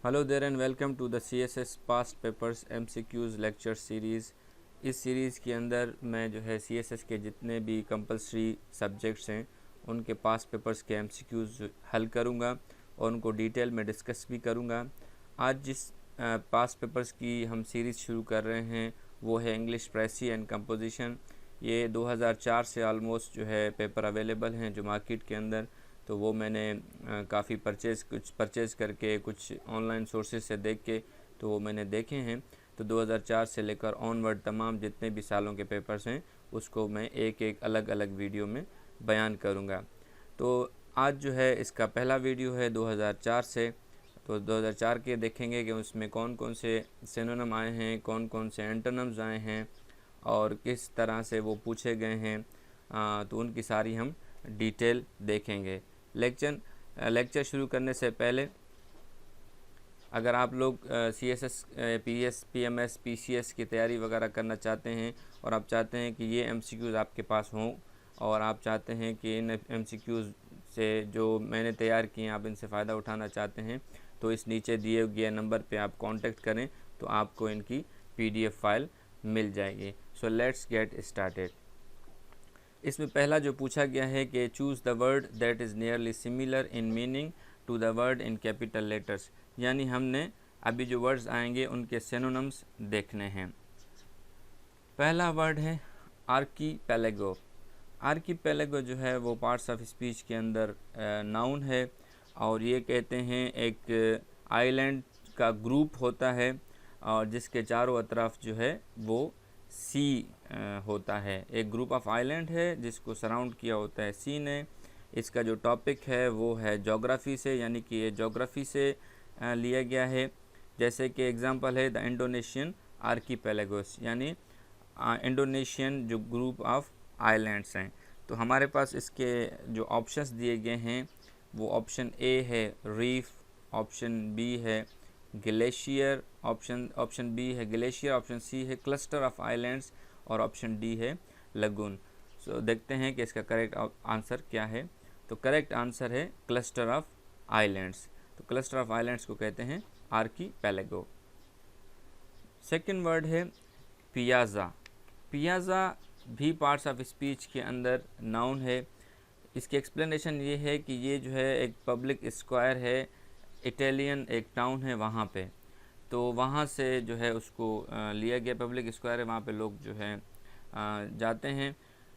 Hello there and welcome to the CSS past papers MCQs lecture series. इस series के अंदर मैं जो है CSS के जितने भी कंपलसरी सब्जेक्ट्स हैं उनके पास्ट पेपर्स के MCQs हल करूंगा और उनको डिटेल में डिस्कस भी करूंगा। आज जिस पास्ट पेपर्स की हम सीरीज़ शुरू कर रहे हैं वो है इंग्लिश प्रेसी एंड कंपोजिशन। ये 2004 से ऑलमोस्ट जो है पेपर अवेलेबल हैं जो मार्केट के अंदर, तो वो मैंने काफ़ी कुछ परचेज़ करके कुछ ऑनलाइन सोर्सेज से देख के तो वो मैंने देखे हैं। तो 2004 से लेकर ऑनवर्ड तमाम जितने भी सालों के पेपर्स हैं उसको मैं एक एक अलग अलग वीडियो में बयान करूँगा। तो आज जो है इसका पहला वीडियो है 2004 से। तो 2004 के देखेंगे कि उसमें कौन कौन से सिनोनिम आए हैं, कौन कौन से एंटोनिम्स आए हैं और किस तरह से वो पूछे गए हैं। तो उनकी सारी हम डिटेल देखेंगे। लेक्चर शुरू करने से पहले अगर आप लोग CSS PS PMS PCS की तैयारी वगैरह करना चाहते हैं और आप चाहते हैं कि ये MCQs आपके पास हों और आप चाहते हैं कि इन MCQs से जो मैंने तैयार किए हैं आप इनसे फ़ायदा उठाना चाहते हैं, तो इस नीचे दिए गए नंबर पे आप कांटेक्ट करें तो आपको इनकी PDF फाइल मिल जाएगी। So let's get started. इसमें पहला जो पूछा गया है कि choose the word that is nearly similar in meaning to the word in capital letters, यानी हमने अभी जो वर्ड्स आएंगे उनके सिनोनिम्स देखने हैं। पहला वर्ड है आर्कीपेलेगो। आर्कीपेलेगो जो है वो पार्ट्स ऑफ स्पीच के अंदर नाउन है और ये कहते हैं एक आइलैंड का ग्रुप होता है और जिसके चारों अतराफ जो है वो सी होता है। एक ग्रुप ऑफ आइलैंड है जिसको सराउंड किया होता है सी ने। इसका जो टॉपिक है वो है जोग्राफ़ी से, यानी कि ये जोग्राफ़ी से लिया गया है। जैसे कि एग्जांपल है द इंडोनेशियन आर्कीपेलेगोस, यानी इंडोनेशियन जो ग्रुप ऑफ आइलैंड्स हैं। तो हमारे पास इसके जो ऑप्शंस दिए गए हैं वो ऑप्शन ए है रीफ, ऑप्शन बी है ग्लेशियर, ऑप्शन बी है ग्लेशियर, ऑप्शन सी है क्लस्टर ऑफ आइलैंड्स और ऑप्शन डी है लगून। सो देखते हैं कि इसका करेक्ट आंसर क्या है। तो करेक्ट आंसर है क्लस्टर ऑफ आइलैंड्स। तो क्लस्टर ऑफ आइलैंड्स को कहते हैं आर्कीपेलेगो। सेकंड वर्ड है पियाज़ा। पियाज़ा भी पार्ट्स ऑफ स्पीच के अंदर नाउन है। इसकी एक्सप्लेनेशन ये है कि ये जो है एक पब्लिक स्क्वायर है, इटालियन एक टाउन है वहाँ पे, तो वहाँ से जो है उसको लिया गया। पब्लिक स्क्वायर है, वहाँ पे लोग जो है जाते हैं।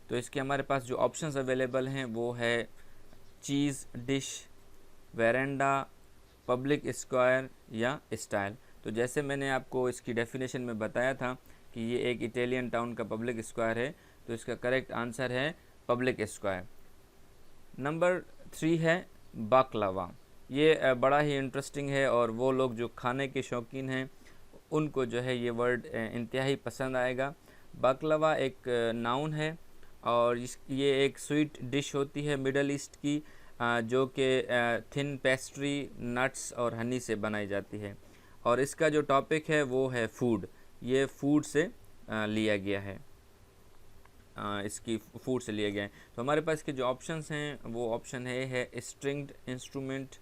तो इसके हमारे पास जो ऑप्शंस अवेलेबल हैं वो है चीज़ डिश, वेरेंडा, पब्लिक स्क्वायर या स्टाइल। तो जैसे मैंने आपको इसकी डेफिनेशन में बताया था कि ये एक इटालियन टाउन का पब्लिक स्क्वायर है, तो इसका करेक्ट आंसर है पब्लिक स्क्वायर। नंबर 3 है बाकलावा। ये बड़ा ही इंटरेस्टिंग है और वो लोग जो खाने के शौकीन हैं उनको जो है ये वर्ड इंतहाई पसंद आएगा। बाकलावा एक नाउन है और ये एक स्वीट डिश होती है मिडल ईस्ट की, जो कि थिन पेस्ट्री, नट्स और हनी से बनाई जाती है। और इसका जो टॉपिक है वो है फूड। ये फूड से लिया गया है, इसकी फूड से लिए गए हैं। तो हमारे पास के जो ऑप्शंस हैं वो ऑप्शन ए है stringed instrument,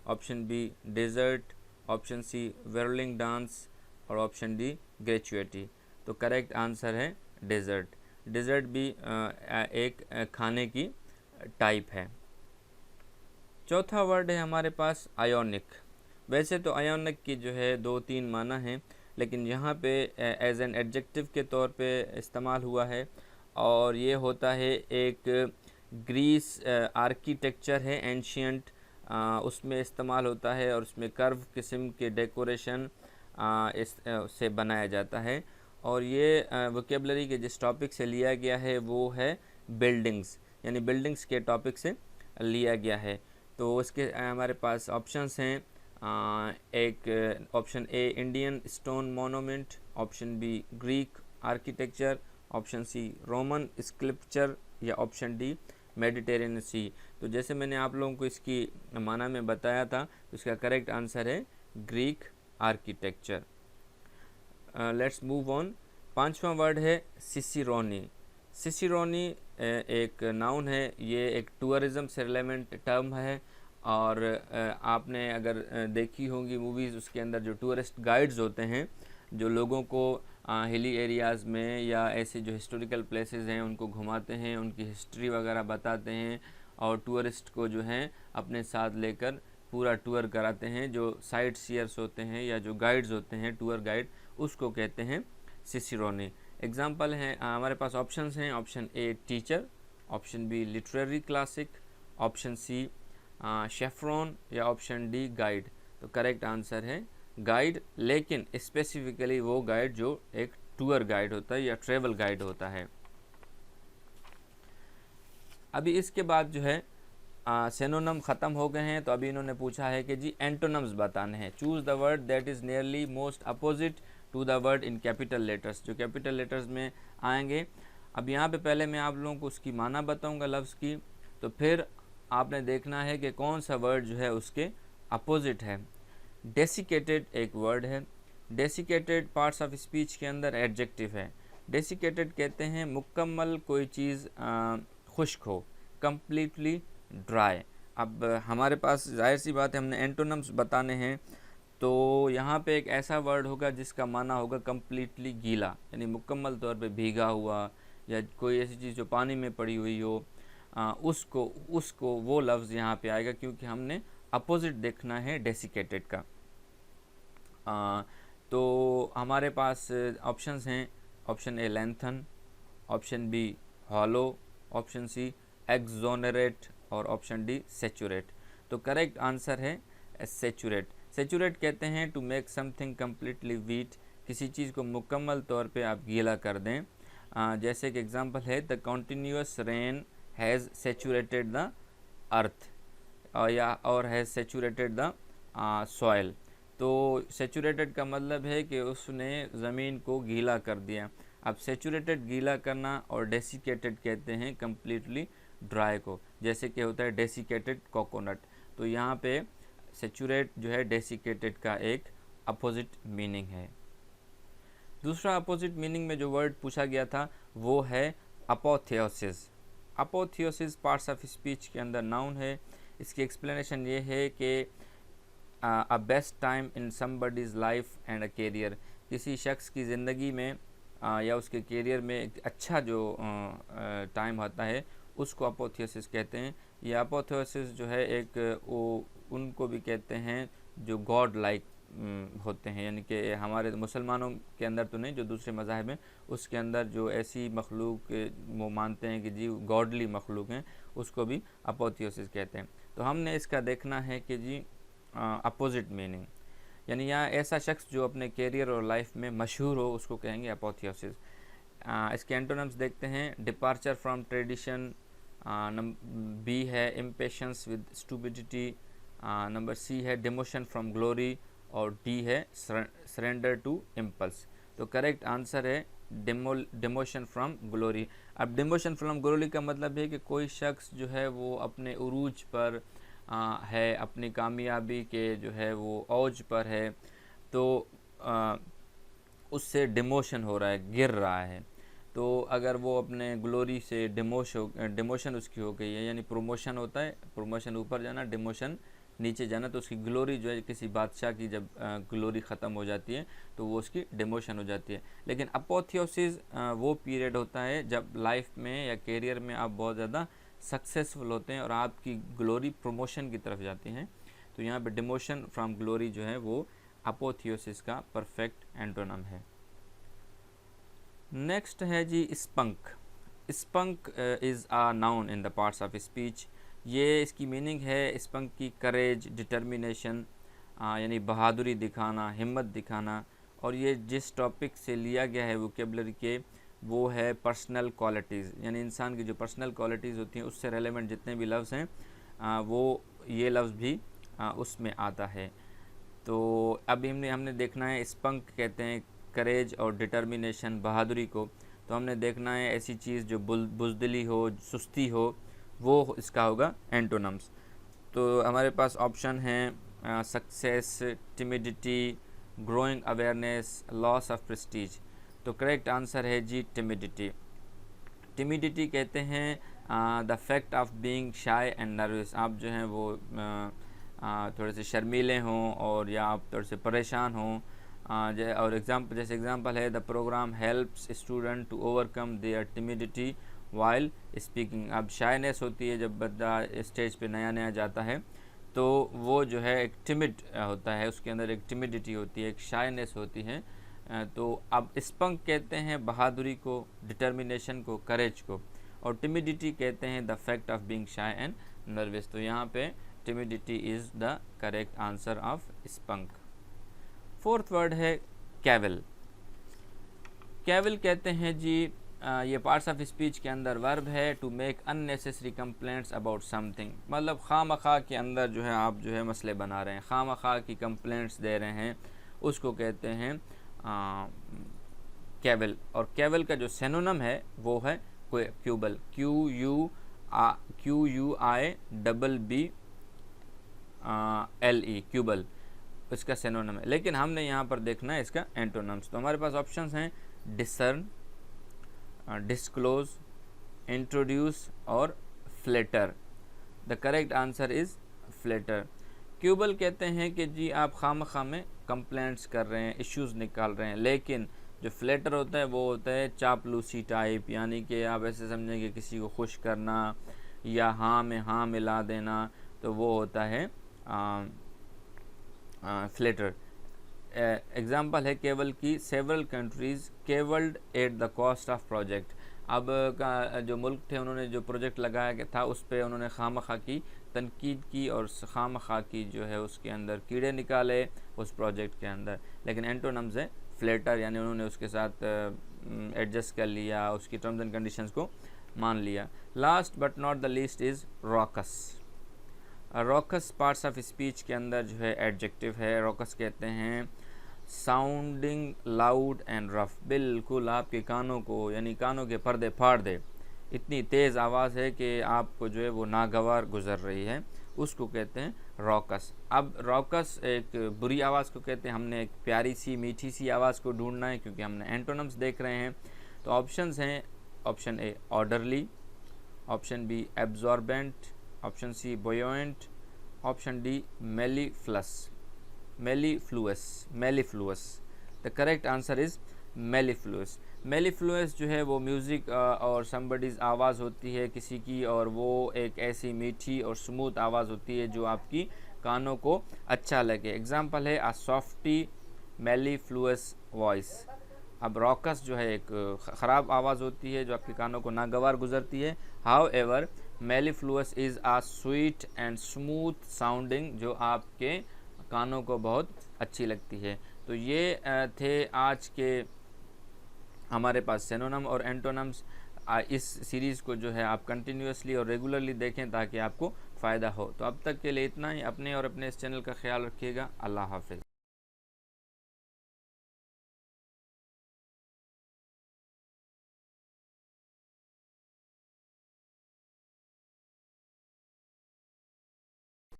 option B dessert, option C whirling dance और ऑप्शन डी ग्रेचुइटी। तो करेक्ट आंसर है डेजर्ट। डेजर्ट भी एक खाने की टाइप है। चौथा वर्ड है हमारे पास आयोनिक। वैसे तो आयोनिक की जो है 2-3 माना है, लेकिन यहाँ पे एज एन एडजेक्टिव के तौर पे इस्तेमाल हुआ है और ये होता है एक ग्रीस आर्किटेक्चर है एंशियंट, उसमें इस्तेमाल होता है और उसमें कर्व किस्म के डेकोरेशन इस से बनाया जाता है। और ये वोकेबलरी के जिस टॉपिक से लिया गया है वो है बिल्डिंग्स, यानी बिल्डिंग्स के टॉपिक से लिया गया है। तो उसके हमारे पास ऑप्शंस हैं एक option A Indian stone monument, option B Greek architecture, option C Roman sculpture या ऑप्शन डी मेडिटेरियन सी। तो जैसे मैंने आप लोगों को इसकी माना में बताया था, तो इसका करेक्ट आंसर है Greek architecture. Let's move on. पांचवा वर्ड है सिसिरोनी। सिसिरोनी एक नाउन है, ये एक टूरिज़्म से रिलेवेंट टर्म है और आपने अगर देखी होंगी मूवीज़, उसके अंदर जो टूरिस्ट गाइड्स होते हैं जो लोगों को हिली एरियाज़ में या ऐसे जो हिस्टोरिकल प्लेसेस हैं उनको घुमाते हैं, उनकी हिस्ट्री वगैरह बताते हैं और टूरिस्ट को जो है अपने साथ लेकर पूरा टूर कराते हैं। जो साइट सीयर्स होते हैं या जो गाइड्स होते हैं, टूर गाइड, उसको कहते हैं सिसिरोनी। एग्जाम्पल हैं हमारे पास, ऑप्शंस हैं, option A teacher, option B literary classic, option C chaperone या ऑप्शन डी गाइड। तो करेक्ट आंसर है गाइड, लेकिन स्पेसिफिकली वो गाइड जो एक टूर गाइड होता है या ट्रेवल गाइड होता है। अभी इसके बाद जो है सिनोनिम ख़त्म हो गए हैं, तो अभी इन्होंने पूछा है कि जी एंटोनम्स बताने हैं। Choose the word that is nearly most opposite to the word in capital letters, जो कैपिटल लेटर्स में आएंगे। अब यहाँ पे पहले मैं आप लोगों को उसकी माना बताऊँगा लफ्ज़ की, तो फिर आपने देखना है कि कौन सा वर्ड जो है उसके अपोजिट है। डेसिकेटेड एक वर्ड है। डेसिकेटेड पार्ट्स ऑफ स्पीच के अंदर एडजेक्टिव है। डेसिकेटेड कहते हैं मुकम्मल कोई चीज़ खुश्क हो, कम्प्लीटली ड्राई। अब हमारे पास जाहिर सी बात है हमने एंटोनम्स बताने हैं, तो यहाँ पे एक ऐसा वर्ड होगा जिसका माना होगा कम्प्लीटली गीला, यानी मुकम्मल तौर पे भीगा हुआ, या कोई ऐसी चीज़ जो पानी में पड़ी हुई हो, उसको वो लफ्ज़ यहाँ पे आएगा, क्योंकि हमने अपोजिट देखना है डेसिकेटेड का। तो हमारे पास ऑप्शंस हैं, option A lengthen, option B hollow, option C exonerate और ऑप्शन डी सेचुरेट। तो करेक्ट आंसर है सेचुरेट। सेचुरेट कहते हैं to make something completely wet, किसी चीज़ को मुकम्मल तौर पे आप गीला कर दें। जैसे कि एग्जांपल है the continuous rain has saturated the earth, और हैज़ सेचुरेटेड द सॉइल। तो सेचुरेटेड का मतलब है कि उसने ज़मीन को गीला कर दिया। अब सेचुरेटेड गीला करना और डेसिकेटेड कहते हैं कम्प्लीटली ड्राई को, जैसे कि होता है डेसिकेटेड कोकोनट। तो यहाँ पे सेचुरेट जो है डेसिकेटेड का एक अपोजिट मीनिंग है। दूसरा अपोजिट मीनिंग में जो वर्ड पूछा गया था वो है apotheosis. Apotheosis parts of speech के अंदर नाउन है। इसकी एक्सप्लेनेशन ये है कि a best time in somebody's life and a career, किसी शख्स की ज़िंदगी में या उसके कैरियर में एक अच्छा जो टाइम होता है उसको अपोथियोसिस कहते हैं। ये अपोथियोसिस जो है एक वो उनको भी कहते हैं जो गॉड लाइक होते हैं, यानी कि हमारे मुसलमानों के अंदर तो नहीं, जो दूसरे मज़ाहिब हैं उसके अंदर जो ऐसी मखलूक वो मानते हैं कि जी गॉडली मखलूक हैं, उसको भी अपोथियोसिस कहते हैं। तो हमने इसका देखना है कि जी अपोजिट मीनिंग, यानी यहाँ ऐसा शख्स जो अपने कैरियर और लाइफ में मशहूर हो उसको कहेंगे अपोथियोसिस। इसके एंटोनिम्स देखते हैं, डिपार्चर फ्रॉम ट्रेडिशन, बी है impatience with stupidity, number C है डिमोशन फ्रॉम ग्लोरी, और डी है सरेंडर टू इम्पल्स। तो करेक्ट आंसर है डिमोशन फ्रॉम ग्लोरी। अब डिमोशन फ्रॉम ग्लोरी का मतलब है कि कोई शख्स जो है वो अपने उरूज पर है, अपनी कामयाबी के जो है वो औज पर है, तो उससे डिमोशन हो रहा है, गिर रहा है। तो अगर वो अपने ग्लोरी से डिमोशन उसकी हो गई है, यानी प्रमोशन होता है, प्रमोशन ऊपर जाना, डिमोशन नीचे जाना, तो उसकी ग्लोरी जो है किसी बादशाह की जब ग्लोरी ख़त्म हो जाती है तो वो उसकी डिमोशन हो जाती है। लेकिन अपोथियोसिस वो पीरियड होता है जब लाइफ में या कैरियर में आप बहुत ज़्यादा सक्सेसफुल होते हैं और आपकी ग्लोरी प्रमोशन की तरफ जाती हैं। तो यहाँ पे डिमोशन फ्रॉम ग्लोरी जो है वो अपोथियोसिस का परफेक्ट एंटोनम है। नेक्स्ट है जी spunk. Spunk is a noun in the parts of speech. ये इसकी मीनिंग है स्पंक की करेज, डिटर्मिनेशन, यानी बहादुरी दिखाना, हिम्मत दिखाना। और ये जिस टॉपिक से लिया गया है वोकेबलरी के, वो है पर्सनल क्वालिटीज़, यानी इंसान की जो पर्सनल क्वालिटीज़ होती हैं उससे रेलेवेंट जितने भी लफ्ज़ हैं वो ये लफ्ज़ भी उसमें आता है। तो अभी हमने देखना है, स्पंक कहते हैं करेज और डिटर्मिनेशन, बहादुरी को। तो हमने देखना है ऐसी चीज़ जो बुज़दिली हो, सुस्ती हो, वो इसका होगा एंटोनम्स। तो हमारे पास ऑप्शन हैं success, timidity, growing awareness, loss of Prestige. तो करेक्ट आंसर है जी टिमिडिटी। टिमिडिटी कहते हैं the fact of being shy and nervous, आप जो हैं वो थोड़े से शर्मीले हों और या आप थोड़े से परेशान हों। और जैसे एग्जांपल है the program helps student to overcome their timidity while speaking. अब शायनेस होती है जब बंदा स्टेज पे नया नया जाता है तो वो जो है एक टिमिड होता है, उसके अंदर एक टिमिडिटी होती है, एक शायनेस होती है। तो अब स्पंक कहते हैं बहादुरी को, डिटर्मिनेशन को, करेज को, और टिमिडिटी कहते हैं the fact of being shy and nervous. तो यहाँ पे timidity is the correct answer of spunk. Fourth word है कैवल। कैवल कहते हैं जी ये पार्ट्स ऑफ स्पीच के अंदर वर्ब है to make unnecessary complaints about something, मतलब खामखा के अंदर जो है आप जो है मसले बना रहे हैं, खामखा की कंप्लेंट्स दे रहे हैं, उसको कहते हैं कैवल। और कैवल का जो सिनोनिम है वो है क्यूबल, QUIBBLE, क्यूबल इसका सिनोनिम है। लेकिन हमने यहाँ पर देखना है इसका एंटोनिम्स। तो हमारे पास ऑप्शंस हैं डिसर्न, डिस्क्लोज, इंट्रोड्यूस और flatter. The correct answer is flatter. Cavil कहते हैं कि जी आप खामखा में कंप्लेंट्स कर रहे हैं, इश्यूज़ निकाल रहे हैं, लेकिन जो फ्लेटर होता है वो होता है चापलूसी टाइप, यानी कि आप ऐसे समझें कि किसी को खुश करना या हाँ में हाँ मिला देना, तो वो होता है फ्लेटर। एग्जाम्पल है केवल की several countries cavilled at the cost of project. अब का जो मुल्क थे उन्होंने जो प्रोजेक्ट लगाया था उस पर उन्होंने खामखा की तनकीद की और खामखा की जो है उसके अंदर कीड़े निकाले उस प्रोजेक्ट के अंदर। लेकिन एंटोनिम्स है फ्लेटर, यानी उन्होंने उसके साथ एडजस्ट कर लिया, उसकी टर्म्स एंड कंडीशंस को मान लिया। Last but not the least is rocks. Rocks parts of speech के अंदर जो है एडजेक्टिव है। रॉकस कहते हैं साउंडिंग लाउड एंड रफ, बिल्कुल आपके कानों को यानी कानों के पर्दे फाड़ दे, इतनी तेज़ आवाज़ है कि आपको जो है वो नागवार गुजर रही है, उसको कहते हैं रॉकस। अब रॉकस एक बुरी आवाज़ को कहते हैं, हमने एक प्यारी सी मीठी सी आवाज़ को ढूंढना है क्योंकि हमने एंटोनिम्स देख रहे हैं। तो ऑप्शंस हैं option A orderly, option B absorbent, option C buoyant, option D mellifluous. The correct answer is mellifluous. Mellifluous जो है वो म्यूज़िक और समबडीज़ आवाज़ होती है किसी की, और वो एक ऐसी मीठी और स्मूथ आवाज़ होती है जो आपकी कानों को अच्छा लगे। एग्जाम्पल है अ सॉफ्टी मेलीफ्लुअस वॉइस। अब रॉकस जो है एक ख़राब आवाज़ होती है जो आपके कानों को नागवार गुजरती है। However mellifluous is a sweet and smooth sounding, जो आपके कानों को बहुत अच्छी लगती है। तो ये थे आज के हमारे पास सिनोनिम और एंटोनिम्स। इस सीरीज़ को जो है आप कंटिन्यूसली और रेगुलरली देखें ताकि आपको फ़ायदा हो। तो अब तक के लिए इतना ही। अपने और अपने इस चैनल का ख्याल रखिएगा। अल्लाह हाफ़िज़।